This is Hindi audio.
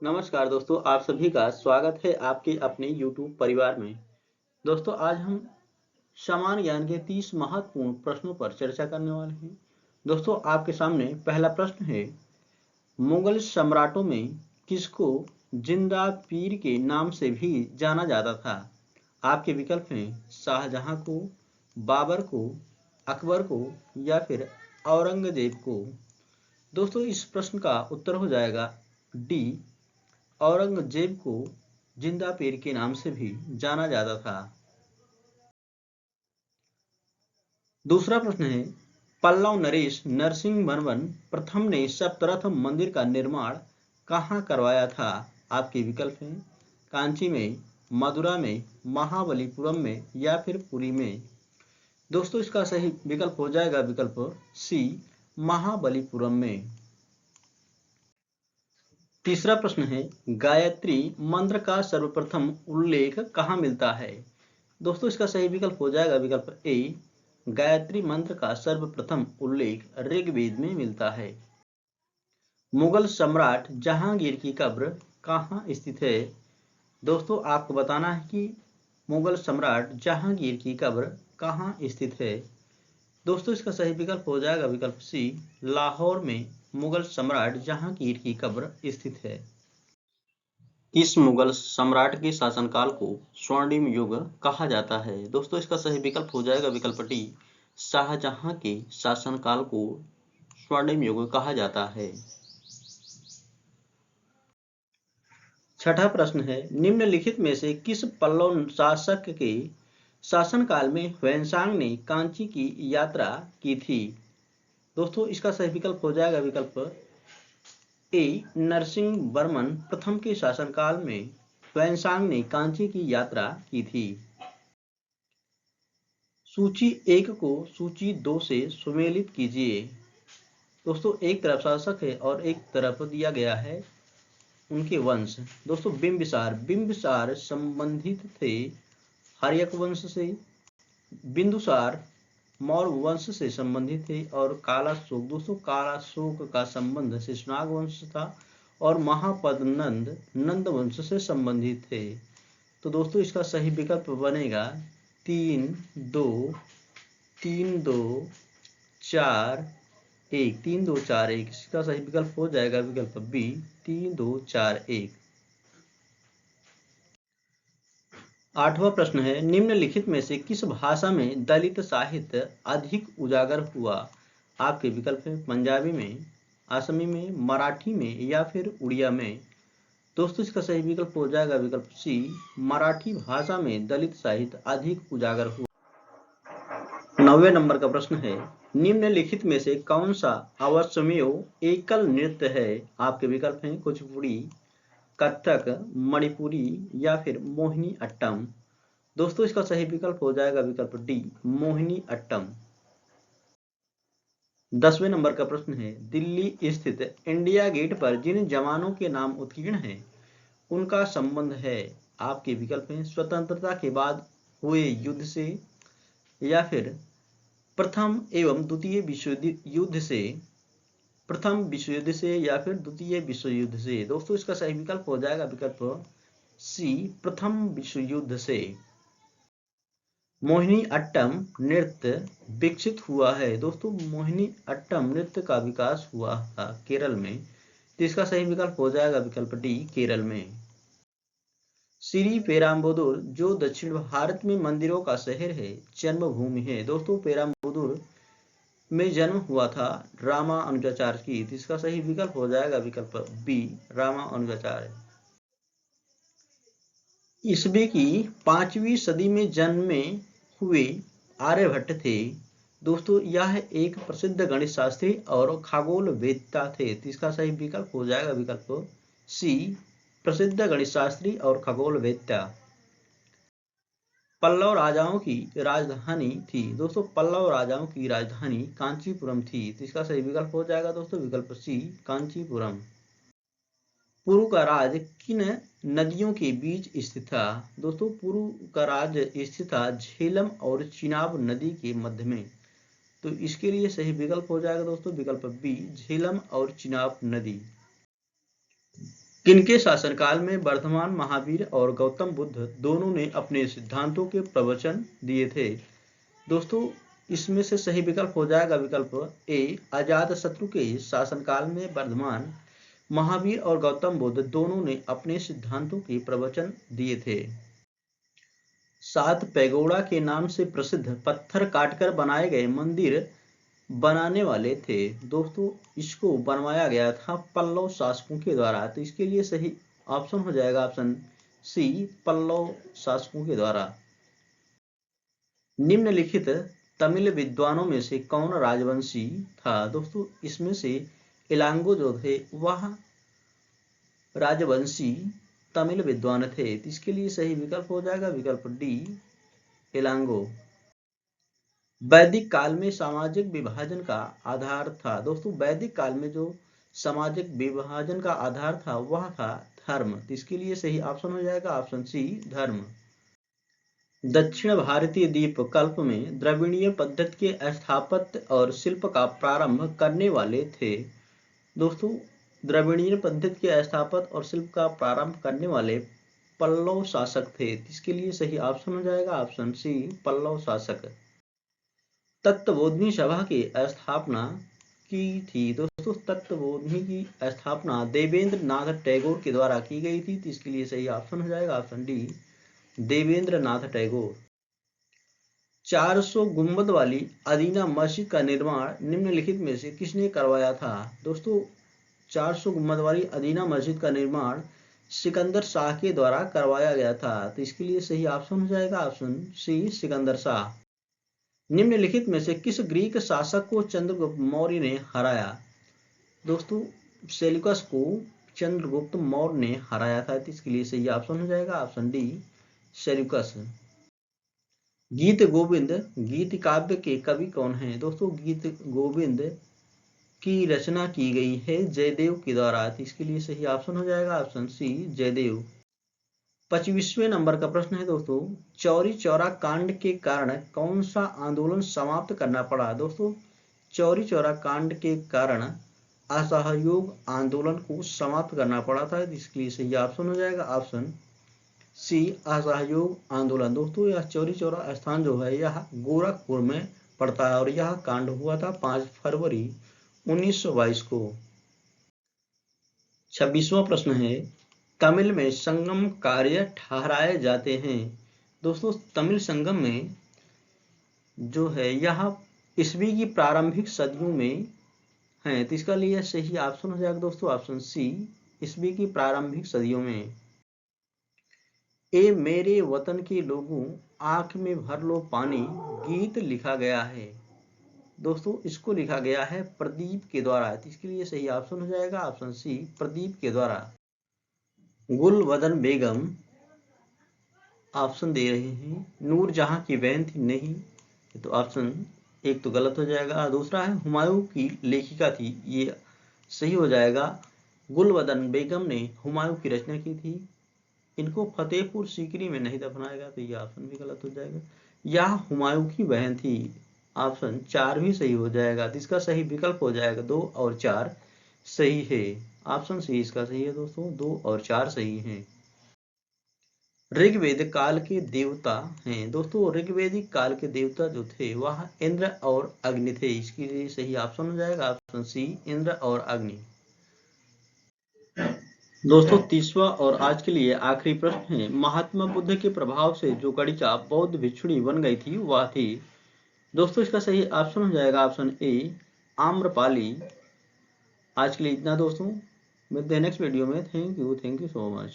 नमस्कार दोस्तों, आप सभी का स्वागत है आपके अपने YouTube परिवार में। दोस्तों, आज हम सामान्य ज्ञान के 30 महत्वपूर्ण प्रश्नों पर चर्चा करने वाले हैं। दोस्तों, आपके सामने पहला प्रश्न है, मुगल सम्राटों में किसको जिंदा पीर के नाम से भी जाना जाता था? आपके विकल्प हैं शाहजहां को, बाबर को, अकबर को या फिर औरंगजेब को। दोस्तों, इस प्रश्न का उत्तर हो जाएगा डी, औरंगजेब को जिंदा पीर के नाम से भी जाना जाता था। दूसरा प्रश्न है, पल्लव नरेश नरसिंहवर्मन प्रथम ने सप्तरथ मंदिर का निर्माण कहाँ करवाया था? आपके विकल्प हैं कांची में, मदुरा में, महाबलीपुरम में या फिर पुरी में। दोस्तों, इसका सही विकल्प हो जाएगा विकल्प सी, महाबलीपुरम में। तीसरा प्रश्न है, गायत्री मंत्र का सर्वप्रथम उल्लेख कहाँ मिलता है? दोस्तों, इसका सही विकल्प हो जाएगा विकल्प ए, गायत्री मंत्र का सर्वप्रथम उल्लेख ऋग्वेद में मिलता है। मुगल सम्राट जहांगीर की कब्र कहाँ स्थित है? दोस्तों, आपको बताना है कि मुगल सम्राट जहांगीर की कब्र कहाँ स्थित है। दोस्तों, इसका सही विकल्प हो जाएगा विकल्प सी, लाहौर में मुगल सम्राट जहांगीर की कब्र स्थित है। इस मुगल सम्राट के शासनकाल को स्वर्णिम युग कहा जाता है। दोस्तों, इसका सही विकल्प हो जाएगा विकल्प डी, शाहजहां के शासनकाल को स्वर्णिम युग कहा जाता है। छठा प्रश्न है, निम्नलिखित में से किस पल्लव शासक के शासनकाल में ह्वेनसांग ने कांची की यात्रा की थी? दोस्तों, इसका सही विकल्प हो जाएगा विकल्प ए, नरसिंहवर्मन प्रथम के शासनकाल में ह्वेनसांग ने कांची की यात्रा की थी। सूची 1 को सूची 2 से सुमेलित कीजिए। दोस्तों, एक तरफ शासक है और एक तरफ दिया गया है उनके वंश। दोस्तों, बिंबिसार बिंबिसार संबंधित थे हर्यक वंश से, बिंदुसार मौर्य वंश से संबंधित थे और कालाशोक, दोस्तों कालाशोक का संबंध शिशुनाग वंश था और महापद्मनंद नंद वंश से संबंधित थे। तो दोस्तों, इसका सही विकल्प बनेगा 3 2 3 2 4 1, 3 2 4 1। इसका सही विकल्प हो जाएगा विकल्प बी, 3 2 4 1। आठवां प्रश्न है, निम्नलिखित में से किस भाषा में दलित साहित्य अधिक उजागर हुआ? आपके विकल्प है पंजाबी में, असमी में, मराठी में या फिर उड़िया में। दोस्तों, इसका सही विकल्प हो जाएगा विकल्प सी, मराठी भाषा में दलित साहित्य अधिक उजागर हुआ। 9वें नंबर का प्रश्न है, निम्नलिखित में से कौन सा अवश्यमेव एकल नृत्य है? आपके विकल्प हैं कुचिपुड़ी, कथक, मणिपुरी या फिर मोहिनी अट्टम। दोस्तों, इसका सही विकल्प हो जाएगा विकल्प डी, मोहिनी अट्टम। 10वें नंबर का प्रश्न है, दिल्ली स्थित इंडिया गेट पर जिन जवानों के नाम उत्कीर्ण हैं उनका संबंध है? आपके विकल्प हैं स्वतंत्रता के बाद हुए युद्ध से या फिर प्रथम एवं द्वितीय विश्व युद्ध से, प्रथम विश्व युद्ध से या फिर द्वितीय विश्व युद्ध से। दोस्तों, इसका सही विकल्प हो जाएगा विकल्प सी, प्रथम विश्व युद्ध से। मोहिनी अट्टम नृत्य विकसित हुआ है। दोस्तों, मोहिनी अट्टम नृत्य का विकास हुआ था केरल में। तो इसका सही विकल्प हो जाएगा विकल्प डी, केरल में। श्री पेराम्बदूर जो दक्षिण भारत में मंदिरों का शहर है, जन्मभूमि है। दोस्तों, पेराम्बदूर में जन्म हुआ था रामानुजाचार्य की। तो इसका सही विकल्प हो जाएगा विकल्प बी, रामानुजाचार्य। ईसवी की 5वीं सदी में जन्मे हुए आर्यभट्ट थे। दोस्तों, यह एक प्रसिद्ध गणित शास्त्री और खगोल वेत्ता थे। तो इसका सही विकल्प हो जाएगा विकल्प सी, प्रसिद्ध गणित शास्त्री और खगोल वेत्ता। पल्लव राजाओं की राजधानी थी। दोस्तों, पल्लव राजाओं की राजधानी कांचीपुरम थी। तो इसका सही विकल्प हो जाएगा दोस्तों विकल्प सी, कांचीपुरम। पुरु का राज किन नदियों के बीच स्थित था? दोस्तों, पुरु का राज स्थित था झेलम और चिनाब नदी के मध्य में। तो इसके लिए सही विकल्प हो जाएगा दोस्तों विकल्प बी, झेलम और चिनाब नदी। किनके शासनकाल में वर्धमान महावीर और गौतम बुद्ध दोनों ने अपने सिद्धांतों के प्रवचन दिए थे? दोस्तों इसमें से सही विकल्प हो जाएगा विकल्प ए, अजातशत्रु के शासनकाल में वर्धमान महावीर और गौतम बुद्ध दोनों ने अपने सिद्धांतों के प्रवचन दिए थे। 7 पैगोडा के नाम से प्रसिद्ध पत्थर काटकर बनाए गए मंदिर बनाने वाले थे? दोस्तों इसको बनवाया गया था पल्लव शासकों के द्वारा। तो इसके लिए सही ऑप्शन हो जाएगा ऑप्शन सी, पल्लव शासकों के द्वारा। निम्नलिखित तमिल विद्वानों में से कौन राजवंशी था? दोस्तों इसमें से इलांगो जो थे वह राजवंशी तमिल विद्वान थे। तो इसके लिए सही विकल्प हो जाएगा विकल्प डी, इलांगो। वैदिक काल में सामाजिक विभाजन का आधार था? दोस्तों वैदिक काल में जो सामाजिक विभाजन का आधार था वह था धर्म। तो इसके लिए सही ऑप्शन हो जाएगा ऑप्शन सी, धर्म। दक्षिण भारतीय द्वीपकल्प में द्रविड़ीय पद्धति के स्थापत्य और शिल्प का प्रारंभ करने वाले थे? दोस्तों द्रविड़ीय पद्धति के स्थापत्य और शिल्प का प्रारंभ करने वाले पल्लव शासक थे। इसके लिए सही ऑप्शन हो जाएगा ऑप्शन सी, पल्लव शासक। तत्वबोधिनी सभा की स्थापना की थी? दोस्तों तत्वबोधिनी की स्थापना देवेंद्र नाथ टैगोर के द्वारा की गई थी। तो इसके लिए सही ऑप्शन हो जाएगा ऑप्शन डी, देवेंद्र नाथ टैगोर। 400 गुंबद वाली अदीना मस्जिद का निर्माण निम्नलिखित में से किसने करवाया था? दोस्तों 400 गुंबद वाली अदीना मस्जिद का निर्माण सिकंदर शाह के द्वारा करवाया गया था। तो इसके लिए सही ऑप्शन हो जाएगा ऑप्शन सी, सिकंदर शाह। निम्नलिखित में से किस ग्रीक शासक को चंद्रगुप्त मौर्य ने हराया? दोस्तों सेल्यूकस को चंद्रगुप्त मौर्य ने हराया था। तो इसके लिए सही ऑप्शन हो जाएगा ऑप्शन डी, सेल्यूकस। गीत गोविंद गीत काव्य के कवि कौन हैं? दोस्तों गीत गोविंद की रचना की गई है जयदेव के द्वारा। तो इसके लिए सही ऑप्शन हो जाएगा ऑप्शन सी, जयदेव। 25वें नंबर का प्रश्न है दोस्तों, चौरी चौरा कांड के कारण कौन सा आंदोलन समाप्त करना पड़ा? दोस्तों चौरी चौरा कांड के कारण असहयोग आंदोलन को समाप्त करना पड़ा था। इसके लिए सही ऑप्शन हो जाएगा ऑप्शन सी, असहयोग आंदोलन। दोस्तों यह चौरी चौरा स्थान जो है यह गोरखपुर में पड़ता है और यह कांड हुआ था 5 फरवरी 1922 को। 26वां प्रश्न है, तमिल में संगम कार्य ठहराए जाते हैं? दोस्तों तमिल संगम में जो है यह ईस्वी की प्रारंभिक सदियों में है। तो इसका लिए सही ऑप्शन हो जाएगा दोस्तों ऑप्शन सी, ईस्वी की प्रारंभिक सदियों में। ए मेरे वतन के लोगों आंख में भर लो पानी गीत लिखा गया है? दोस्तों इसको लिखा गया है प्रदीप के द्वारा। तो इसके लिए सही ऑप्शन हो जाएगा ऑप्शन सी, प्रदीप के द्वारा। गुलबदन बेगम ऑप्शन दे रहे हैं नूरजहां की बहन थी? नहीं, तो ऑप्शन एक तो गलत हो जाएगा। दूसरा है हुमायूं की लेखिका थी? ये सही हो जाएगा। गुलबदन बेगम ने हुमायूं की रचना की थी। इनको फतेहपुर सीकरी में नहीं दफनाएगा, तो ये ऑप्शन भी गलत हो जाएगा। यह हुमायूं की बहन थी? ऑप्शन 4 भी सही हो जाएगा। तो इसका सही विकल्प हो जाएगा 2 और 4 सही है। ऑप्शन सी इसका सही है दोस्तों, 2 और 4 सही हैं। ऋग्वेद काल के देवता हैं? दोस्तों ऋग्वेदिक काल के देवता जो थे वह इंद्र और अग्नि थे। इसके लिए सही ऑप्शन हो जाएगा ऑप्शन सी, इंद्र और अग्नि। दोस्तों 30वां और आज के लिए आखिरी प्रश्न है, महात्मा बुद्ध के प्रभाव से जो गणिका बौद्ध भिक्षुणी बन गई थी वह थी? दोस्तों इसका सही ऑप्शन हो जाएगा ऑप्शन ए, आम्रपाली। आज के लिए इतना दोस्तों, मिलते हैं नेक्स्ट वीडियो में। Thank you so much.